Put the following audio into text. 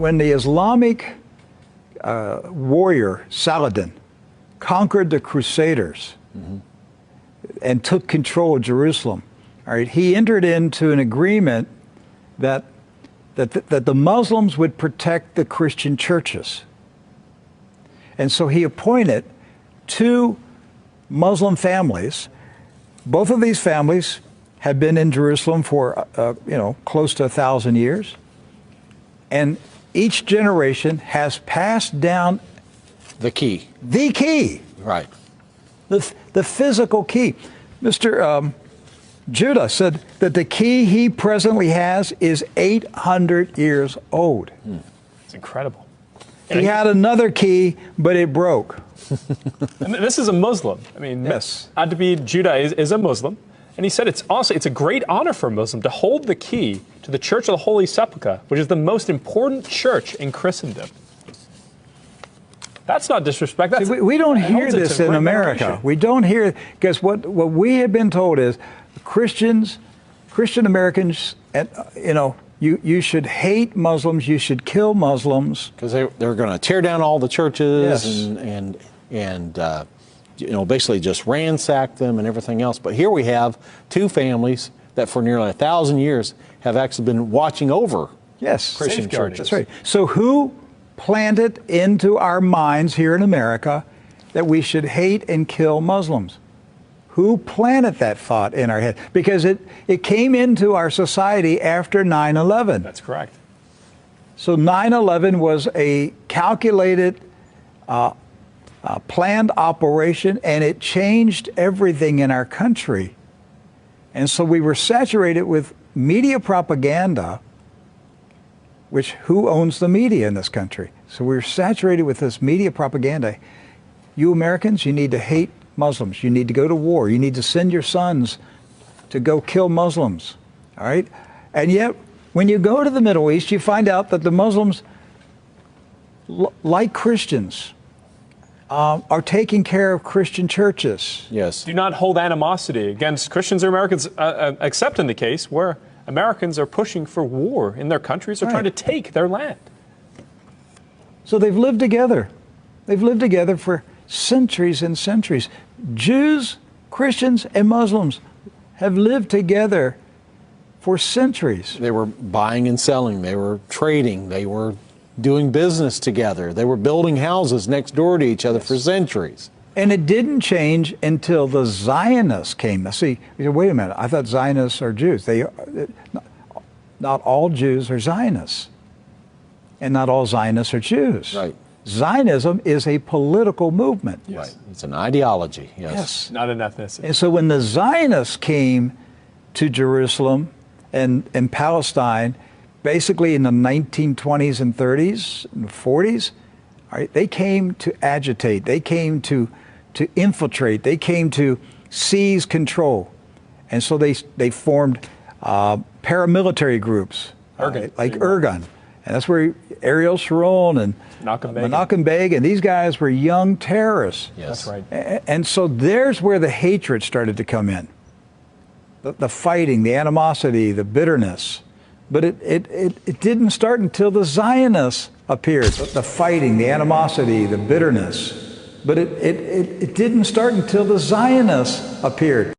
when the Islamic warrior Saladin conquered the Crusaders and took control of Jerusalem, all right, he entered into an agreement that the Muslims would protect the Christian churches. And so he appointed 2 Muslim families. Both of these families have been in Jerusalem for, close to 1,000 years. And each generation has passed down the key. The key. Right. The physical key. Mr. Judah said that the key he presently has is 800 years old. It's incredible. He had another key, but it broke. And this is a Muslim. I mean, yes. Adbi Judah is a Muslim. And he said it's a great honor for a Muslim to hold the key to the Church of the Holy Sepulchre, which is the most important church in Christendom. That's not disrespect. That's, we don't hear this in America. We don't hear, because what we have been told is Christian Americans, you should hate Muslims, you should kill Muslims. Because they're going to tear down all the churches yes. and basically just ransack them and everything else. But here we have 2 families that for nearly 1,000 years have actually been watching over Christian churches. That's right. So who planted into our minds here in America that we should hate and kill Muslims? Who planted that thought in our head? Because it came into our society after 9/11. That's correct. So 9/11 was a calculated, planned operation, and it changed everything in our country. And so we were saturated with media propaganda, which who owns the media in this country? So we're saturated with this media propaganda. You Americans, you need to hate Muslims. You need to go to war. You need to send your sons to go kill Muslims. All right? And yet, when you go to the Middle East, you find out that the Muslims, like Christians, are taking care of Christian churches. Yes. Do not hold animosity against Christians or Americans, except in the case where Americans are pushing for war in their countries or trying to take their land. So they've lived together. They've lived together for centuries and centuries. Jews, Christians, and Muslims have lived together for centuries. They were buying and selling. They were trading. They were doing business together. They were building houses next door to each other for centuries. And it didn't change until the Zionists came. Now, see, you say, wait a minute, I thought Zionists are Jews. Not all Jews are Zionists. And not all Zionists are Jews. Right. Zionism is a political movement. Yes. Right. It's an ideology. Yes. Not an ethnicity. And so when the Zionists came to Jerusalem and Palestine, basically in the 1920s and 30s and 40s, all right, they came to agitate. They came to infiltrate. They came to seize control. And so they formed paramilitary groups, like Irgun. And that's where Ariel Sharon and Menachem Begin, these guys were young terrorists. Yes. That's right. And so there's where the hatred started to come in. The fighting, the animosity, the bitterness. But it didn't start until the Zionists appeared. The fighting, the animosity, the bitterness. But it didn't start until the Zionists appeared.